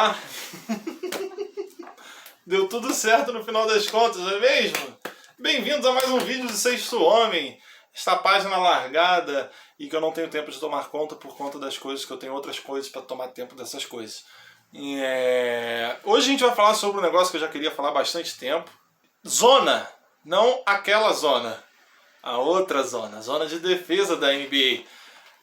Olá! Deu tudo certo no final das contas, não é mesmo? Bem-vindos a mais um vídeo do Sexto Homem. Esta página largada e que eu não tenho tempo de tomar conta por conta das coisas, que eu tenho outras coisas para tomar tempo dessas coisas. Hoje a gente vai falar sobre um negócio que eu já queria falar há bastante tempo. Zona, não aquela zona. A outra zona, a zona de defesa da NBA.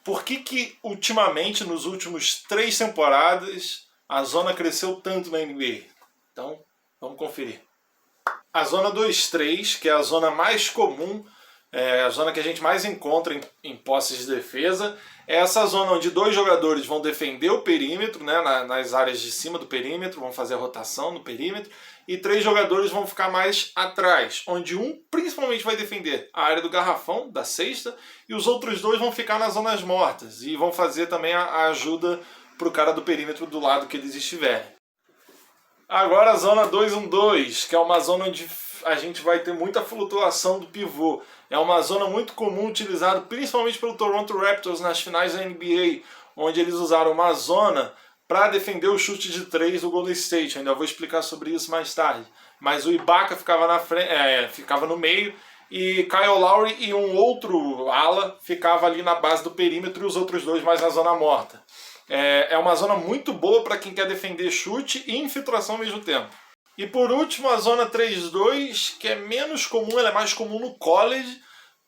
Por que ultimamente, nos últimos 3 temporadas, a zona cresceu tanto na NBA? Então, vamos conferir. A zona 2-3, que é a zona mais comum, a zona que a gente mais encontra em posses de defesa, é essa zona onde 2 jogadores vão defender o perímetro, né, nas áreas de cima do perímetro, vão fazer a rotação no perímetro, e 3 jogadores vão ficar mais atrás, onde um principalmente vai defender a área do garrafão, da cesta, e os outros 2 vão ficar nas zonas mortas, e vão fazer também a ajuda para o cara do perímetro do lado que eles estiverem. Agora a zona 2-1-2, que é uma zona onde a gente vai ter muita flutuação do pivô. É uma zona muito comum utilizada principalmente pelo Toronto Raptors nas finais da NBA, onde eles usaram uma zona para defender o chute de 3 do Golden State. Eu ainda vou explicar sobre isso mais tarde. Mas o Ibaka ficava na frente, ficava no meio, e Kyle Lowry e um outro ala ficava ali na base do perímetro e os outros 2 mais na zona morta. É uma zona muito boa para quem quer defender chute e infiltração ao mesmo tempo. E por último, a zona 3-2, que é menos comum, ela é mais comum no college,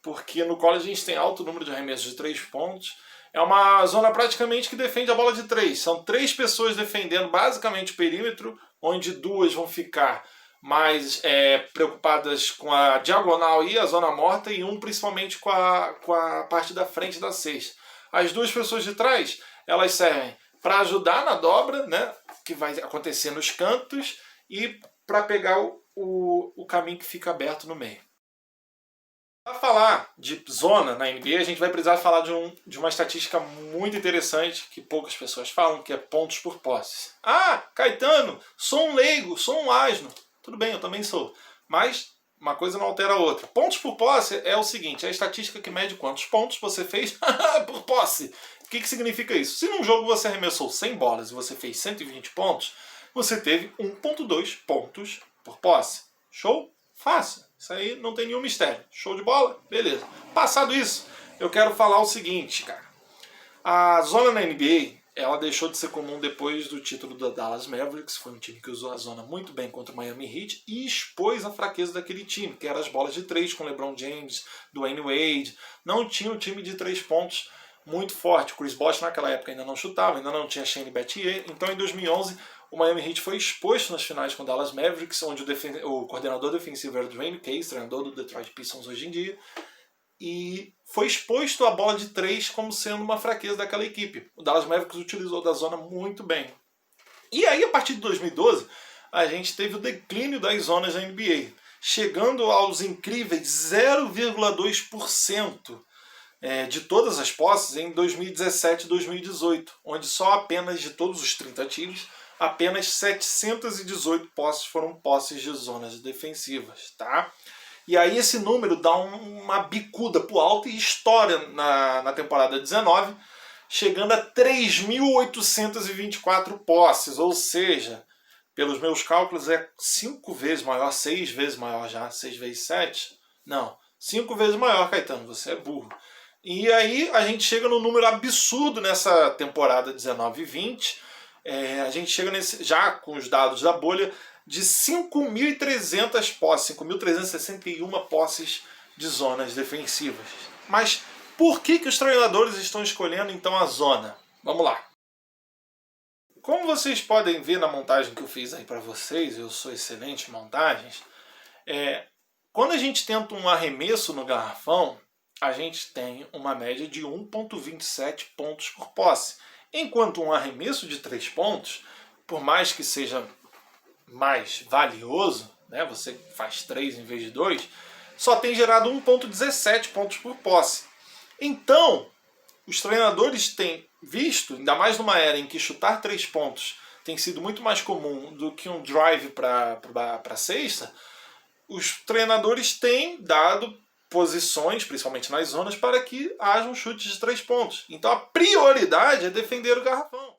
porque no college a gente tem alto número de arremessos de 3 pontos. É uma zona praticamente que defende a bola de 3. São 3 pessoas defendendo basicamente o perímetro, onde 2 vão ficar mais preocupadas com a diagonal e a zona morta, e um principalmente com a parte da frente da cesta. As 2 pessoas de trás, elas servem para ajudar na dobra, né, que vai acontecer nos cantos, e para pegar o caminho que fica aberto no meio. Para falar de zona na NBA, a gente vai precisar falar de uma estatística muito interessante que poucas pessoas falam, que é pontos por posse. Ah, Caetano, sou um leigo, sou um asno. Tudo bem, eu também sou. Mas uma coisa não altera a outra. Pontos por posse é o seguinte, é a estatística que mede quantos pontos você fez por posse. O que significa isso? Se num jogo você arremessou 100 bolas e você fez 120 pontos, você teve 1,2 pontos por posse. Show? Fácil. Isso aí não tem nenhum mistério. Show de bola? Beleza. Passado isso, eu quero falar o seguinte, cara. A zona na NBA, ela deixou de ser comum depois do título da Dallas Mavericks. Foi um time que usou a zona muito bem contra o Miami Heat e expôs a fraqueza daquele time, que eram as bolas de 3 com LeBron James, Dwayne Wade. Não tinha um time de 3 pontos muito forte. O Chris Bosh naquela época ainda não chutava, ainda não tinha Shane Battier. Então em 2011 o Miami Heat foi exposto nas finais com o Dallas Mavericks, onde o coordenador defensivo era o Dwayne Casey, treinador do Detroit Pistons hoje em dia, e foi exposto a bola de 3 como sendo uma fraqueza daquela equipe. O Dallas Mavericks utilizou da zona muito bem. E aí, a partir de 2012, a gente teve o declínio das zonas da NBA, chegando aos incríveis 0,2% de todas as posses em 2017 e 2018, onde só apenas de todos os 30 times, apenas 718 posses foram posses de zonas defensivas, tá? E aí esse número dá uma bicuda pro alto e estoura na temporada 19, chegando a 3.824 posses, ou seja, pelos meus cálculos é 5 vezes maior, 6 vezes maior já, 6 vezes 7? Não, 5 vezes maior, Caetano, você é burro. E aí a gente chega no número absurdo nessa temporada 19 e 20, a gente chega já com os dados da bolha de 5.300 posses, 5.361 posses de zonas defensivas. Mas por que os treinadores estão escolhendo então a zona? Vamos lá. Como vocês podem ver na montagem que eu fiz aí para vocês, eu sou excelente em montagens, quando a gente tenta um arremesso no garrafão, a gente tem uma média de 1,27 pontos por posse. Enquanto um arremesso de 3 pontos, por mais que seja mais valioso, né, você faz 3 em vez de 2, só tem gerado 1,17 pontos por posse. Então, os treinadores têm visto, ainda mais numa era em que chutar 3 pontos tem sido muito mais comum do que um drive para a cesta, os treinadores têm dado posições, principalmente nas zonas, para que hajam chutes de 3 pontos. Então a prioridade é defender o garrafão.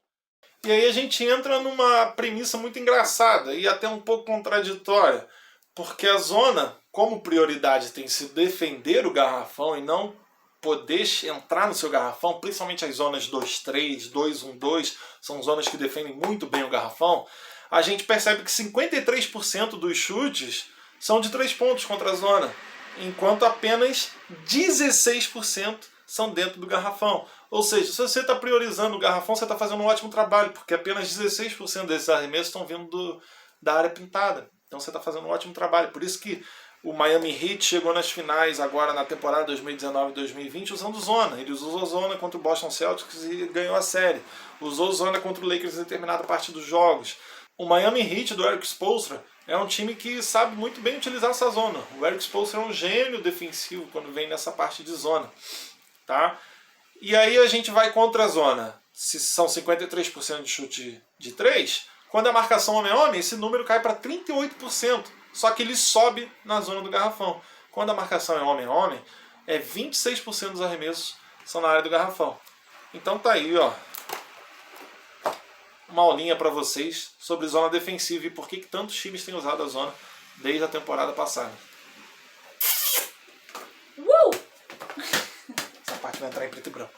E aí a gente entra numa premissa muito engraçada e até um pouco contraditória, porque a zona, como prioridade, tem sido defender o garrafão e não poder entrar no seu garrafão, principalmente as zonas 2-3, 2-1-2, são zonas que defendem muito bem o garrafão, a gente percebe que 53% dos chutes são de 3 pontos contra a zona, enquanto apenas 16% são dentro do garrafão. Ou seja, se você está priorizando o garrafão, você está fazendo um ótimo trabalho, porque apenas 16% desses arremessos estão vindo da área pintada. Então você está fazendo um ótimo trabalho. Por isso que o Miami Heat chegou nas finais agora na temporada 2019-2020 usando zona. Ele usou zona contra o Boston Celtics e ganhou a série. Usou zona contra o Lakers em determinada parte dos jogos. O Miami Heat do Erik Spoelstra é um time que sabe muito bem utilizar essa zona. O Erik Spoelstra é um gênio defensivo quando vem nessa parte de zona. Tá? E aí a gente vai contra a zona. Se são 53% de chute de 3, quando a marcação homem-homem, esse número cai para 38%. Só que ele sobe na zona do garrafão. Quando a marcação é homem-homem, 26% dos arremessos são na área do garrafão. Então tá aí, ó, uma aulinha para vocês sobre zona defensiva e por que tantos times têm usado a zona desde a temporada passada. Essa parte vai entrar em preto e branco.